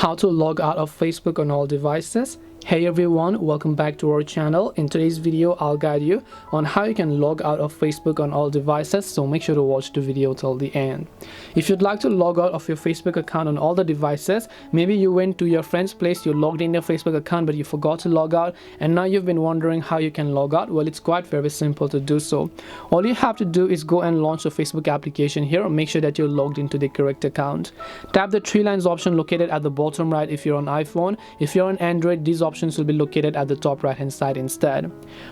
How to log out of Facebook on all devices. Hey everyone, welcome back to our channel. In today's video, I'll guide you on how you can log out of Facebook on all devices, so make sure to watch the video till the end. If you'd like to log out of your Facebook account on all the devices, maybe you went to your friend's place, you logged in your Facebook account but you forgot to log out, and now you've been wondering how you can log out. Well, it's quite very simple to do so. All you have to do is go and launch the Facebook application here. Make sure that you're logged into the correct account. Tap the three lines option located at the bottom right if you're on iPhone. If you're on Android, these options will be located at the top right hand side instead.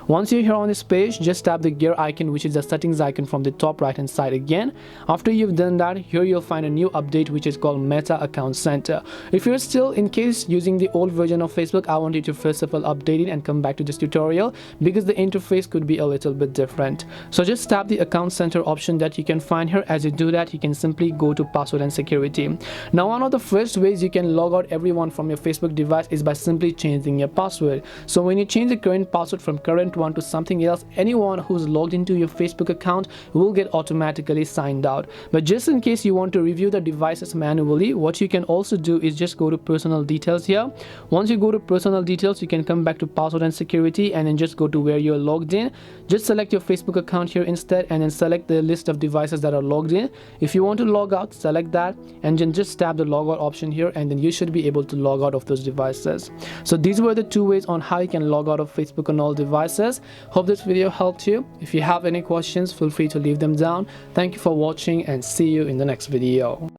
Once you're here on this page, just tap the gear icon, which is the settings icon from the top right hand side again. After you've done that, here you'll find a new update which is called Meta Account Center. If you're still in case using the old version of Facebook, I want you to first of all update it and come back to this tutorial because the interface could be a little bit different. So just tap the Account Center option that you can find here. As you do that, you can simply go to password and security. Now, one of the first ways you can log out everyone from your Facebook device is by simply changing your password. So when you change the current password from current one to something else, anyone who's logged into your Facebook account will get automatically signed out. But just in case you want to review the devices manually, what you can also do is just go to personal details here. Once you go to personal details, you can come back to password and security and then just go to where you're logged in. Just select your Facebook account here instead and then select the list of devices that are logged in. If you want to log out, select that and then just tap the log out option here, and then you should be able to log out of those devices. So these were the two ways on how you can log out of Facebook on all devices. Hope this video helped you. If you have any questions, feel free to leave them down. Thank you for watching and see you in the next video.